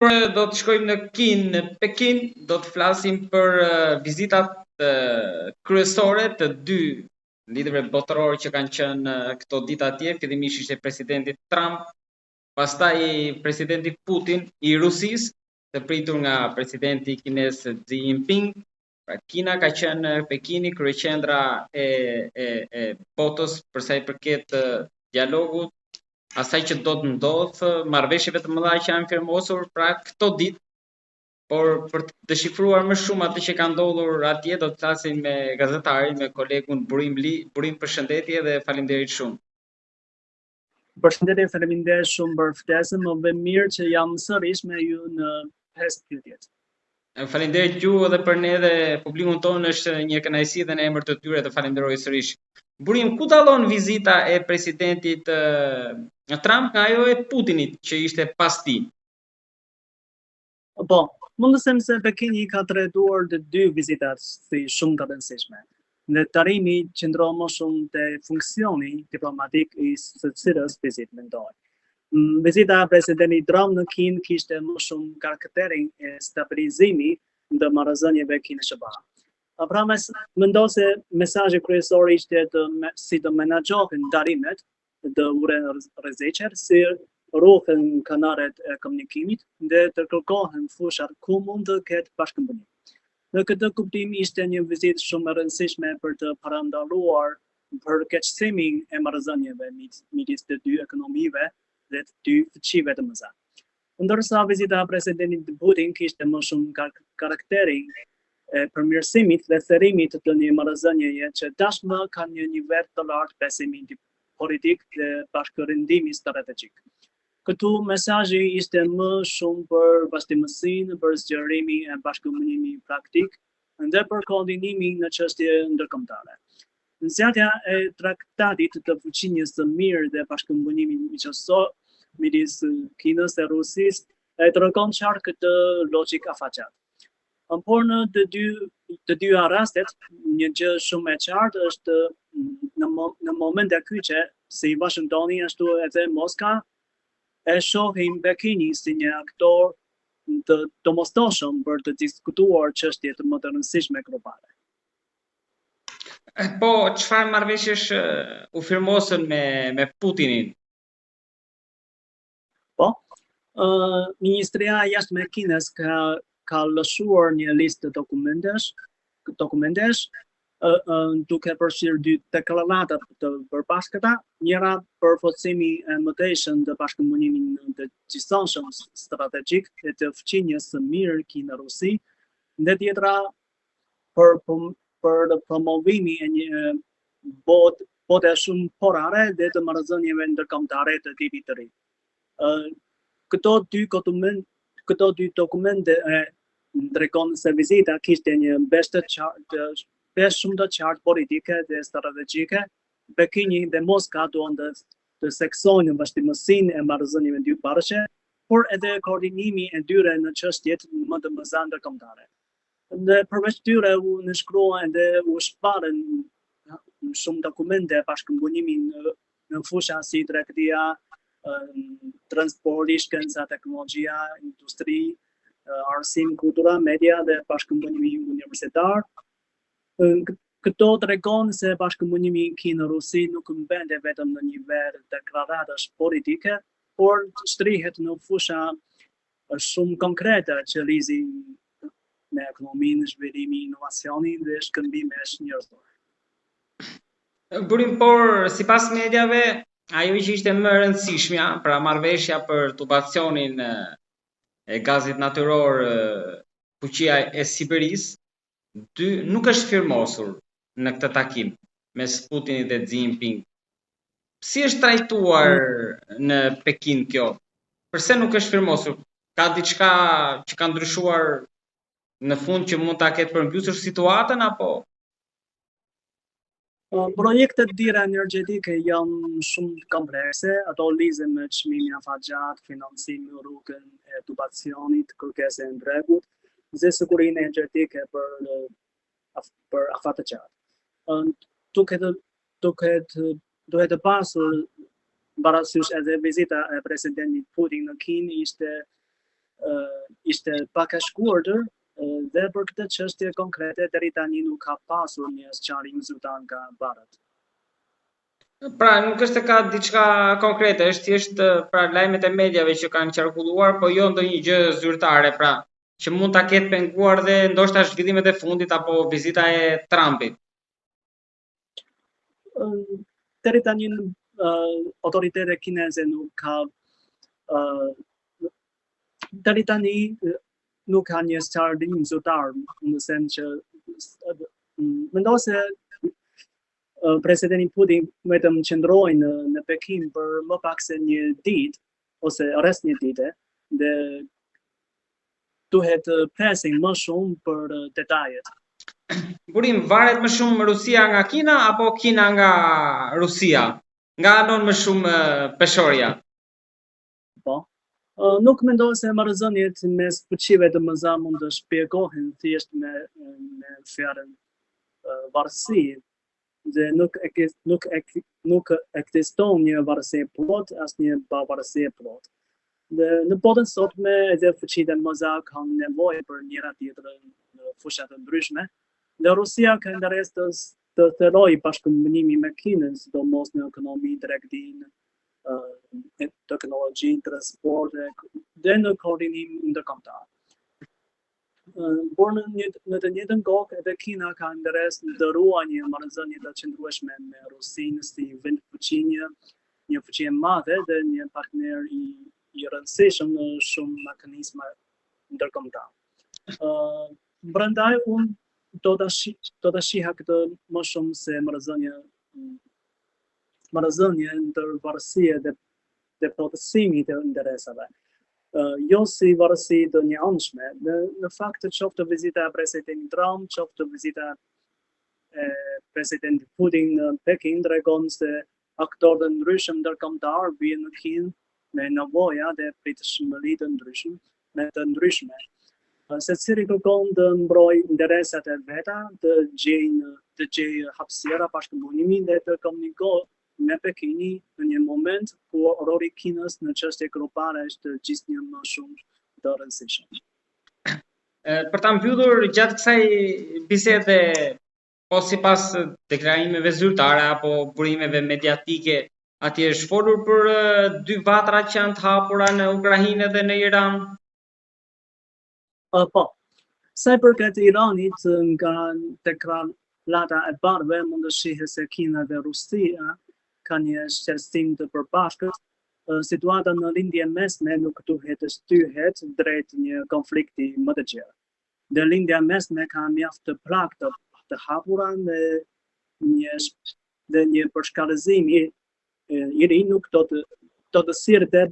Do të shkojmë në Kinë, në Pekin, do të flasim për vizitat kryesore të dy liderëve botëror që kanë qenë këto ditë atje. Fillimisht ishte presidenti Trump, pastaj presidenti Putin i Rusisë, të pritur nga presidenti kinez Xi Jinping. Pra Kina ka qenë Pekini kryeqendra e botës për sa i përket dialogut, asaj që do të ndodhë, marrëveshjeve të mëdha që janë firmosur pra këto ditë, por për të deshifruar më shumë atë që ka ndodhur atje, do të flasim me gazetarin, me kolegun Burim Li. Burim, përshëndetje dhe faleminderit shumë. Përshëndetje, faleminderit shumë për ftesën, më bën mirë që jam sërish me ju në 5 pyetjet. Faleminderit ju edhe për ne dhe publikun tonë, është një kënaqësi dhe në emër të tyre të falenderoj sërish. Burim, ku dallon vizita e presidentit Trump nga ajo e Putinit që ishte pas tij? Po, mund të them se Pekini ka trajtuar të dy vizitat si shumë të rëndësishme. Në tarimi qëndron më shumë te funksioni diplomatik i së cilës vizitë mendoj. Vizita e presidentit Trump në Kinë kishte më shumë karakterin e stabilizimit të marrëdhënieve Kinë-SBA. Pra mendoj se mesazhi kryesor ishte si të menaxhohen ndarimet të rreziqe, si ruhen kanalet e komunikimit dhe të kërkohen fushat ku mund të ketë bashkëpunim. Në këtë kuptim ishte një vizitë shumë e rëndësishme për të parandaluar përkeqësimin e marrëdhënieve midis të dy ekonomive dhe të dy fuqive të mëdha. Ndërsa vizita e presidentit Putin kishte më shumë karakterin e përmirësimit dhe therimit të një marrëdhënieje që tashmë ka një nivel të lartë besimi politik dhe bashkërendimi strategjik. Këtu mesazhi ishte më shumë për vazhdimësinë, për zgjerimin e bashkëpunimit praktik dhe për koordinimin në çështje ndërkombëtare. Zgjatja e traktatit të fuqinjes së mirë dhe bashkëpunimit miqësor midis Kinës dhe Rusisë e tregon qartë këtë logjik afaqat. Por në të dy rastet, një gjë shumë e qartë është në momente kyçe si Washingtoni ashtu edhe Moska e shohin Pekinin si një aktor të domosdoshëm për të diskutuar çështje të më të rëndësishme globale. Po, çfarë marrëveshjesh u firmosën me Putinin? Po, Ministria e Jashtme e Kinës ka lëshuar një listë dokumentesh duke përfshirë dy deklarata të përbashkëta, njëra për forcimin e mëtejshëm të bashkëpunimit të gjithësonshëm strategjik dhe të fuqinjes së mirë Kinë-Rusi, dhe tjetra për promovimin e një bote shumë porare dhe të marrëdhënieve ndërkombëtare të tipit të ri. Këto dy dokumente tregon se vizita kishte një vesh shumë të qartë politike dhe strategjike. Pekini dhe Moska duan të seksojnë vazhdimësinë e marrëdhënieve dyparëshe, por edhe koordinimi e dyre në çështjet më të mëdha ndërkombëtare. Dhe përveç tyre u nënshkruan dhe u shparen shumë dokumente bashkëpunimi në fusha si tregtia, transporti, shkenca, teknologjia, industri, arsim, kultura, media dhe bashkëpunimi universitar. Këto tregon se bashkëpunimi Kinë-Rusi nuk mbente vetëm në nivel deklaratash politike, por shtrihet në fusha shumë konkrete që lidhin me ekonominë, zhvillimin, inovacionin dhe shkëmbimesh njerëzore. Burim, por sipas mediave, ajo që ishte më e rëndësishmja, pra marrëveshja për tubacionin e gazit natyror, fuqia e Siberisë, nuk është firmosur në këtë takim mes Putinit dhe Xi Jinping. Si është trajtuar në Pekin kjo? Përse nuk është firmosur? Ka diçka që ka ndryshuar në fund që mund ta ketë përmbysur situatën apo? Projektet dira energjetike janë shumë komplekse, ato lidhen me çmimin afatgjat, financimin në rrugën e tubacionit, kërkesën e dregut dhe sigurinë energjetike për afat të gjatë. Duhet të pasur parasysh edhe vizita e presidentit Putin në Kinë ishte ishte pak e shkurtër dhe për këtë çështje konkrete deri tani nuk ka pasur një sqarim zyrtar nga Barët. Pra, nuk është se ka diçka konkrete, është thjesht pra lajmet e mediave që kanë qarkulluar, po jo ndonjë gjë zyrtare, pra, që mund ta ketë penguar dhe ndoshta zhvillimet e fundit apo vizita e Trumpit. Deri tani autoritetet kineze nuk ka deri tani nuk ka një sqarim zyrtar, në sens që mendoj se presidenti Putin vetëm qëndroi në Pekin për më pak se një ditë ose rreth një dite dhe duhet presim më shumë për detajet. Burim, varet më shumë Rusia nga Kina apo Kina nga Rusia? Nga anon më shumë peshorja? Po. Nuk mendoj se marrëdhëniet mes fuqive të mëdha mund të shpjegohen thjesht me fjalën varësi. Dhe nuk ekziston një varësi plot, as një pavarësi plot. Dhe në botën sotme edhe fuqitë e mëdha kanë nevojë për njëra tjetrën në fusha të ndryshme. Dhe Rusia ka interes të therojë bashkëpunimi me Kinën, sidomos në ekonomi, tregtinë, teknologji, transport dhe në koordinim ndërkombëtar. Por në të njëjtën kohë edhe Kina ka interes të ruajë një marrëdhënie të qëndrueshme me Rusinë si vend fuqie, një fuqi e madhe dhe një partner i rëndësishëm në shumë mekanizma ndërkombëtar. Prandaj unë do ta shiha këtë më shumë se marrëdhënie ndër varësie dhe plotësimi të interesave. Jo si varësi të njëanshme. Në fakt qoftë vizita e presidentit Trump, qoftë vizita e presidentit Putin në Pekin tregon se aktorë të ndryshëm ndërkombëtar vijnë në Kinë me nevoja dhe pritshmëri të ndryshme. Secili kërkon të mbrojë interesat e veta, të gjejë hapësira bashkëpunimi dhe të komunikojë me Pekini në një moment ku roli i Kinës në çështje globale është gjithnjë më shumë të rëndësishëm. Për ta mbyllur gjatë kësaj bisede, po sipas deklarimeve zyrtare apo burimeve mediatike, atje është folur për dy vatra që janë të hapura në Ukrainë dhe në Iran. Po. Sa i përket Iranit, nga deklarata e Barëve mund të shihet se Kina dhe Rusia ka një shqetësim të përbashkët. Situata në lindje mesme nuk duhet të shtyhet drejt një konflikti më të gjerë. Dhe lindja mesme ka mjaft të plak të hapura dhe një përshkallëzim i ri nuk do të sillte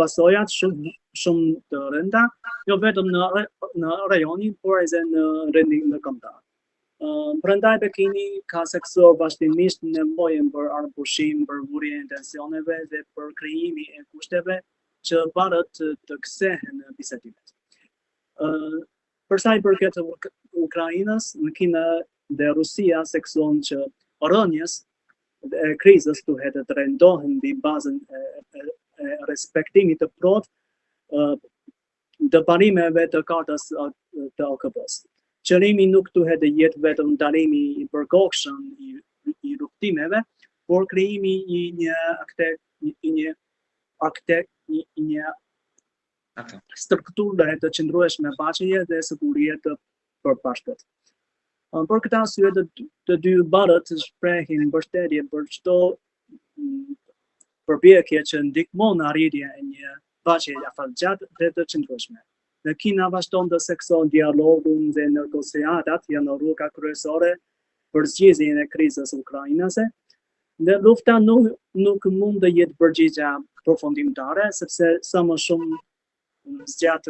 pasojat shumë të rënda, jo vetëm në rajonin, por edhe në rendin ndërkombëtar. Prandaj Pekini ka seksuar vazhdimisht nevojën për armëpushim, për vurje e tensioneve dhe për krijimi e kushteve që Barët të kthehen në bisedimet. Për sa i përket Ukrainës, në Kinë dhe Rusia seksuon që rënjes e krizës duhet të rendohen mbi bazën e respektimit të plotë të parimeve të kartës të OKB-s. Qëllimi nuk duhet të jetë vetëm ndalimi i përkohshëm i rrugtimeve, por krijimi i një strukture të qëndrueshme paqeje dhe sigurie të përbashkët. Për këtë arsye të dy Barët shprehin mbështetje për çdo përpjekje që ndihmon arritjen e një paqeje afatgjatë dhe të qëndrueshme. Në Kina vazhdon të sekson dialogun dhe negociatat janë rruga kryesore për zgjidhjen e krizës ukrainase. Dhe lufta nuk mund të jetë përgjigje përfundimtare, sepse sa më shumë zgjat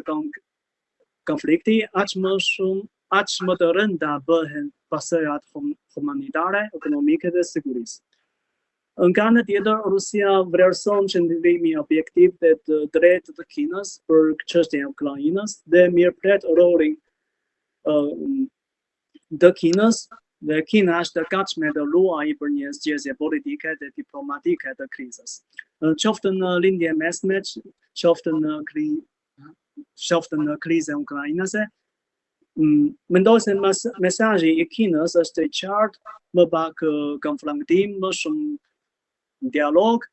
konflikti, aq më të rënda bëhen pasojat humanitare, ekonomike dhe sigurisë. Nga ana tjetër, Rusia vlerëson qëndrimi objektiv dhe të drejtë të Kinës për çështjen e Ukrainës dhe mirëpret rolin të Kinës dhe Kina është e gatshme të luajë për një zgjedhje politike dhe diplomatike të krizës. Qoftë në lindje mesme, qoftë në qoftë në krizën ukrainase. Mendoj se mesazhi i Kinës është i qartë, më pak konfrontim, më shumë dialog,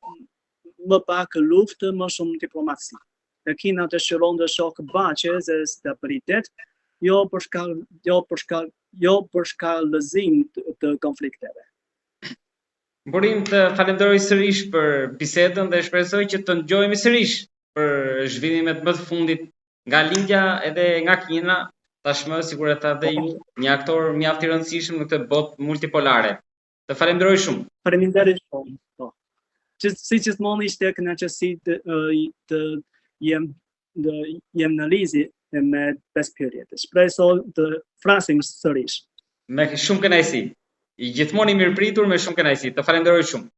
më pak luftë, më shumë diplomaci. E Kina dëshiron të shohë paqe dhe stabilitet, jo për shkallëzim të konflikteve. Burim të falenderoj sërish për bisedën dhe shpresoj që të ndgjojmë sërish për zhvillimet më të fundit nga lindja edhe nga Kina, tashmë sikur e tha dhe ju, një aktor mjaft i rëndësishëm në këtë botë multipolare. Të falenderoj shumë. Faleminderit shumë. Po. Si gjithmonë ishte kënaqësi të jem në lidhje me pesë pyetje. Shpresoj të flasim sërish. Me shumë kënaqësi. I gjithmonë i mirëpritur me shumë kënaqësi. Të falenderoj shumë.